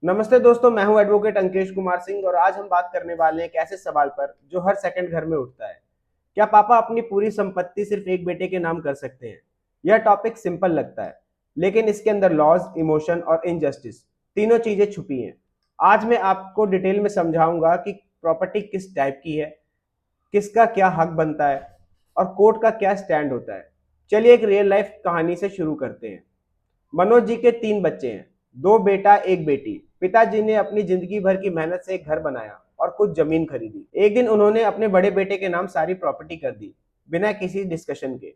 नमस्ते दोस्तों, मैं हूं एडवोकेट अंकेश कुमार सिंह और आज हम बात करने वाले हैं एक ऐसे सवाल पर जो हर सेकंड घर में उठता है। क्या पापा अपनी पूरी संपत्ति सिर्फ एक बेटे के नाम कर सकते हैं? यह टॉपिक सिंपल लगता है, लेकिन इसके अंदर लॉज, इमोशन और इनजस्टिस तीनों चीजें छुपी हैं। आज मैं आपको डिटेल में समझाऊंगा कि प्रॉपर्टी किस टाइप की है, किसका क्या हक बनता है और कोर्ट का क्या स्टैंड होता है। चलिए एक रियल लाइफ कहानी से शुरू करते हैं। मनोज जी के 3 बच्चे हैं, 2 बेटा 1 बेटी। पिताजी ने अपनी जिंदगी भर की मेहनत से एक घर बनाया और कुछ जमीन खरीदी। एक दिन उन्होंने अपने बड़े बेटे के नाम सारी प्रॉपर्टी कर दी, बिना किसी डिस्कशन के।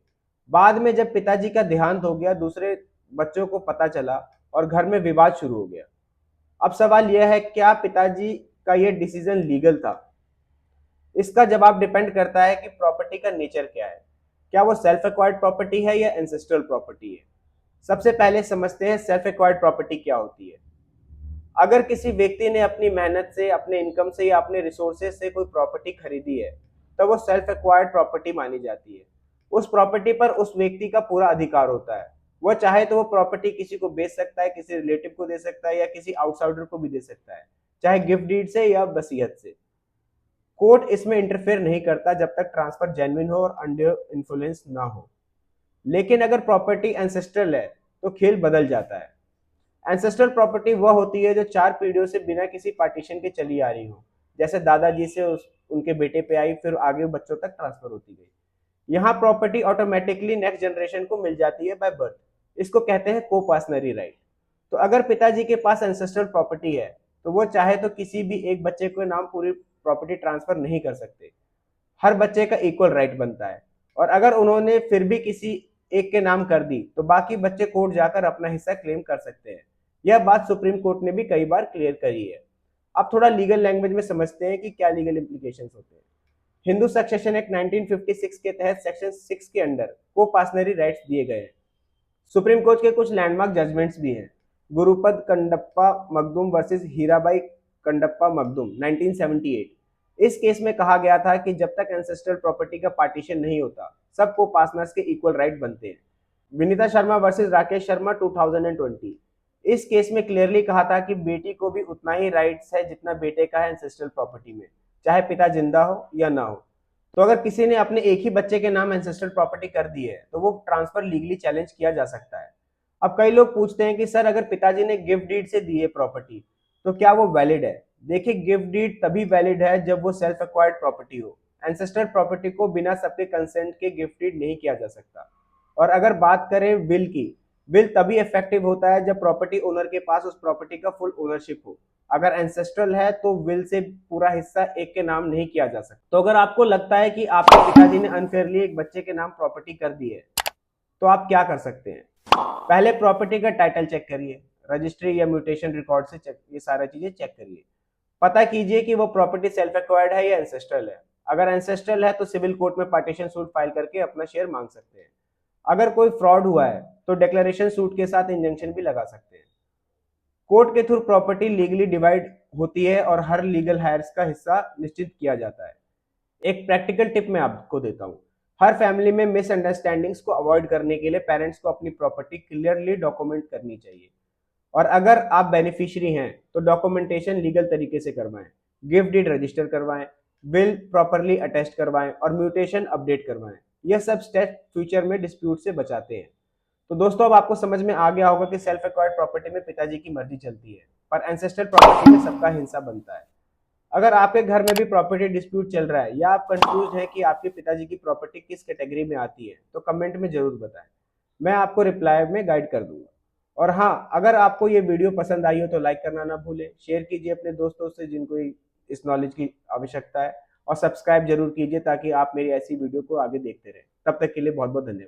बाद में जब पिताजी का देहांत हो गया, दूसरे बच्चों को पता चला और घर में विवाद शुरू हो गया। अब सवाल यह है, क्या पिताजी का यह डिसीजन लीगल था? इसका जवाब डिपेंड करता है कि प्रॉपर्टी का नेचर क्या है। क्या वो सेल्फ एक्वायर्ड प्रॉपर्टी है या एंसेस्ट्रल प्रॉपर्टी है? सबसे पहले समझते हैं सेल्फ एक्वायर्ड प्रॉपर्टी क्या होती है। अगर किसी व्यक्ति ने अपनी मेहनत से, अपने इनकम से या अपने रिसोर्सेज से कोई प्रॉपर्टी खरीदी है, तो वो सेल्फ एक्वायर्ड प्रॉपर्टी मानी जाती है। उस प्रॉपर्टी पर उस व्यक्ति का पूरा अधिकार होता है। वो चाहे तो वो प्रॉपर्टी किसी को बेच सकता है, किसी रिलेटिव को दे सकता है या किसी आउटसाइडर को भी दे सकता है, चाहे गिफ्ट डीड से या वसीयत से। कोर्ट इसमें इंटरफेयर नहीं करता जब तक ट्रांसफर जेन्युइन हो और अंडर इन्फ्लुएंस ना हो। लेकिन अगर प्रॉपर्टी एंसेस्ट्रल है तो खेल बदल जाता है। एंसेस्ट्रल प्रॉपर्टी वह होती है जो 4 पीढ़ियों से बिना किसी पार्टीशन के चली आ रही हो, जैसे दादाजी से उनके बेटे पे आई, फिर आगे बच्चों तक ट्रांसफर होती गई। यहाँ प्रॉपर्टी ऑटोमेटिकली नेक्स्ट जनरेशन को मिल जाती है बाय बर्थ। इसको कहते हैं को पासनरी राइट। तो अगर पिताजी के पास एंसेस्ट्रल प्रॉपर्टी है, तो वो चाहे तो किसी भी एक बच्चे के नाम पूरी प्रॉपर्टी ट्रांसफर नहीं कर सकते। हर बच्चे का इक्वल राइट बनता है। और अगर उन्होंने फिर भी किसी एक के नाम कर दी, तो बाकी बच्चे कोर्ट जाकर अपना हिस्सा क्लेम कर सकते हैं। यह बात सुप्रीम कोर्ट ने भी कई बार क्लियर करी है। अब थोड़ा लीगल लैंग्वेज में समझते हैं कि क्या लीगल इंप्लीकेशंस होते हैं। हिंदू सक्सेशन एक्ट 1956 के तहत सेक्शन 6 के अंडर को पासनरी राइट्स दिए गए हैं। सुप्रीम कोर्ट के कुछ लैंडमार्क जजमेंट्स भी हैं। गुरुपद कंडप्पा मखदूम वर्सेस हीराबाई कंडप्पा मखदूम 1978। इस केस में कहा गया था कि जब तक एंसेस्ट्रल प्रॉपर्टी का पार्टीशन नहीं होता, सबको पार्टनर्स के इक्वल राइट बनते हैं। विनीता शर्मा वर्सेस राकेश शर्मा 2020। इस केस में क्लियरली कहा था कि बेटी को भी उतना ही राइट्स है जितना बेटे का है एंसेस्ट्रल प्रॉपर्टी में, चाहे पिता जिंदा हो या ना हो। तो अगर किसी ने अपने एक ही बच्चे के नाम एंसेस्ट्रल प्रॉपर्टी कर दी है, तो वो ट्रांसफर लीगली चैलेंज किया जा सकता है। अब कई लोग पूछते हैं कि सर, अगर पिताजी ने गिफ्ट डीड से दी है प्रॉपर्टी, तो क्या वो वैलिड है? देखिए, गिफ्ट डीड तभी वैलिड है जब वो सेल्फ एक्वायर्ड प्रॉपर्टी हो। एंसेस्ट्रल प्रॉपर्टी को बिना सबके कंसेंट के गिफ्ट डीड नहीं किया जा सकता। और अगर बात करें विल की, विल तभी इफेक्टिव होता है जब प्रॉपर्टी ओनर के पास उस प्रॉपर्टी का फुल ओनरशिप हो। अगर एंसेस्ट्रल है तो विल से पूरा हिस्सा एक के नाम नहीं किया जा सकता। तो अगर आपको लगता है कि आपके पिताजी ने अनफेयरली एक बच्चे के नाम प्रॉपर्टी कर दी है, तो आप क्या कर सकते हैं? पहले प्रॉपर्टी का टाइटल चेक करिए, रजिस्ट्री या म्यूटेशन रिकॉर्ड से चेक, ये सारा चीजें चेक करिए। पता कीजिए कि वो प्रॉपर्टी सेल्फ एक्वायर्ड है या एंसेस्ट्रल है। अगर एंसेस्ट्रल है तो सिविल कोर्ट में पार्टीशन सूट फाइल करके अपना शेयर मांग सकते हैं। अगर कोई फ्रॉड हुआ है तो डिक्लेरेशन सूट के साथ इंजंक्शन भी लगा सकते हैं। कोर्ट के थ्रू प्रॉपर्टी लीगली डिवाइड होती है और हर लीगल हायर्स का हिस्सा निश्चित किया जाता है। एक प्रैक्टिकल टिप मैं आपको देता हूँ। हर फैमिली में मिसअंडरस्टैंडिंग्स को अवॉइड करने के लिए पेरेंट्स को अपनी प्रॉपर्टी क्लियरली डॉक्यूमेंट करनी चाहिए। और अगर आप बेनिफिशियरी हैं तो डॉक्यूमेंटेशन लीगल तरीके से करवाएं। गिफ्ट डीड रजिस्टर करवाएं, विल प्रॉपरली अटेस्ट करवाएं और म्यूटेशन अपडेट करवाएं। यह सब स्टेप फ्यूचर में डिस्प्यूट से बचाते हैं। तो दोस्तों, अब आपको समझ में आ गया होगा कि सेल्फ एक्वायर्ड प्रॉपर्टी में पिताजी की मर्जी चलती है, पर एंसेस्ट्रल प्रॉपर्टी में सबका हिस्सा बनता है। अगर आपके घर में भी प्रॉपर्टी डिस्प्यूट चल रहा है या आप कंफ्यूज हैं कि आपके पिताजी की प्रॉपर्टी किस कैटेगरी में आती है, तो कमेंट में जरूर बताएं। मैं आपको रिप्लाई में गाइड कर दूंगा। और हाँ, अगर आपको ये वीडियो पसंद आई हो तो लाइक करना ना भूलें, शेयर कीजिए अपने दोस्तों से जिनको इस नॉलेज की आवश्यकता है, और सब्सक्राइब जरूर कीजिए ताकि आप मेरी ऐसी वीडियो को आगे देखते रहें। तब तक के लिए बहुत बहुत धन्यवाद।